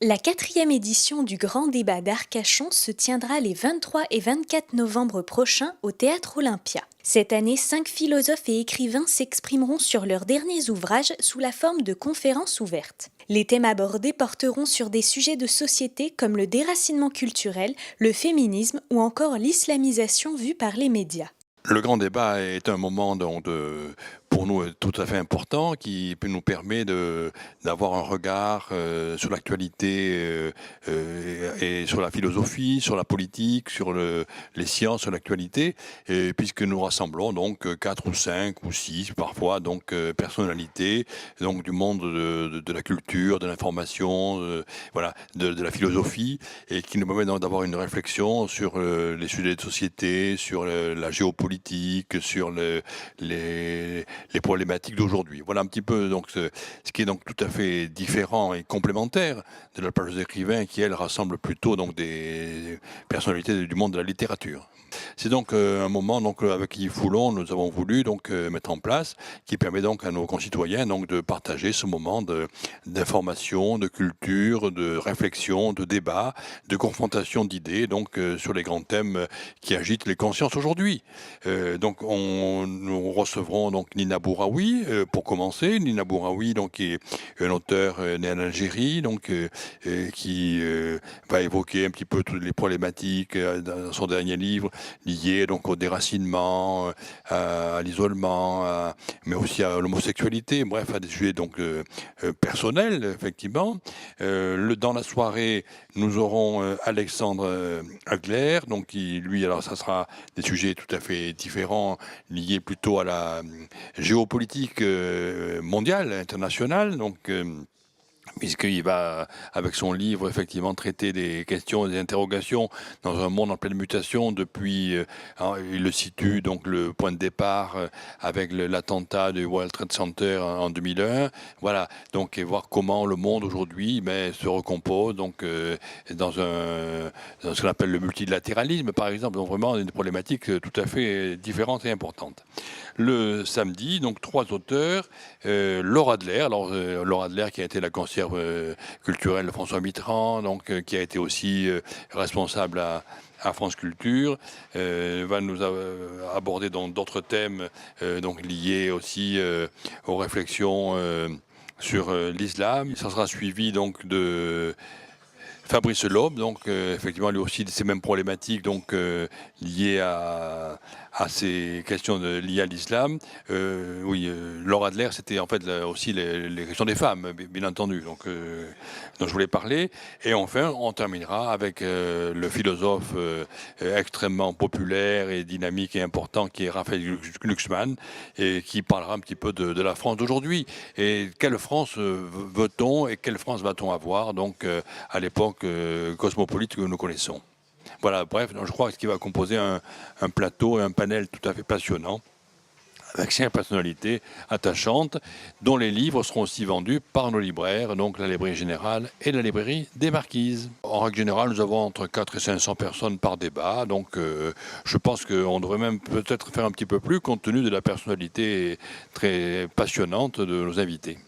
La quatrième édition du Grand Débat d'Arcachon se tiendra les 23 et 24 novembre prochains au Théâtre Olympia. Cette année, 5 philosophes et écrivains s'exprimeront sur leurs derniers ouvrages sous la forme de conférences ouvertes. Les thèmes abordés porteront sur des sujets de société comme le déracinement culturel, le féminisme ou encore l'islamisation vue par les médias. Le grand débat est un moment pour nous tout à fait important qui nous permet d'avoir un regard sur l'actualité et sur la philosophie, sur la politique, sur les sciences, sur l'actualité, et puisque nous rassemblons donc 4 ou 5 ou 6 parfois donc personnalités donc du monde de la culture, de l'information, voilà, de la philosophie, et qui nous permet donc d'avoir une réflexion sur les sujets de société, sur la géopolitique, sur les problématiques d'aujourd'hui. Voilà un petit peu donc ce qui est donc tout à fait différent et complémentaire de la plage des écrivains qui, elle, rassemble plutôt donc des personnalités du monde de la littérature. C'est donc un moment donc avec Yves Foulon, nous avons voulu donc mettre en place, qui permet donc à nos concitoyens donc de partager ce moment d'information, de culture, de réflexion, de débat, de confrontation d'idées donc sur les grands thèmes qui agitent les consciences aujourd'hui. Donc nous recevrons donc Nina Bouraoui pour commencer. Nina Bouraoui donc qui est un auteur né en Algérie donc qui va évoquer un petit peu toutes les problématiques dans son dernier livre liées donc au déracinement, à l'isolement, mais aussi à l'homosexualité, bref, à des sujets donc personnels, effectivement. Dans la soirée, nous aurons Alexandre Agler, donc qui, lui, alors ça sera des sujets tout à fait différents, liés plutôt à la géopolitique mondiale, internationale, donc puisqu'il va, avec son livre, effectivement, traiter des questions et des interrogations dans un monde en pleine mutation depuis, il le situe, donc le point de départ avec l'attentat du World Trade Center en 2001, voilà, donc et voir comment le monde aujourd'hui se recompose, donc dans ce qu'on appelle le multilatéralisme, par exemple, donc vraiment une problématique tout à fait différente et importante. Le samedi, donc 3 auteurs, Laura Adler, alors Laura Adler qui a été la conseillère culturelle de François Mitterrand, donc qui a été aussi responsable à France Culture, va nous aborder donc d'autres thèmes donc liés aussi aux réflexions sur l'islam. Ça sera suivi donc de Fabrice Loeb, donc effectivement lui aussi ces mêmes problématiques donc liées à ces questions liées à l'islam. Oui, Laura Adler, c'était en fait aussi les questions des femmes, bien entendu, donc dont je voulais parler. Et enfin, on terminera avec le philosophe extrêmement populaire et dynamique et important qui est Raphaël Glucksmann, et qui parlera un petit peu de la France d'aujourd'hui. Et quelle France veut-on et quelle France va-t-on avoir donc à l'époque cosmopolite que nous connaissons. Voilà, bref, je crois que ce qui va composer un plateau et un panel tout à fait passionnant, avec 5 personnalités attachantes, dont les livres seront aussi vendus par nos libraires, donc la Librairie Générale et la Librairie des Marquises. En règle générale, nous avons entre 4 et 500 personnes par débat, donc je pense qu'on devrait même peut-être faire un petit peu plus, compte tenu de la personnalité très passionnante de nos invités.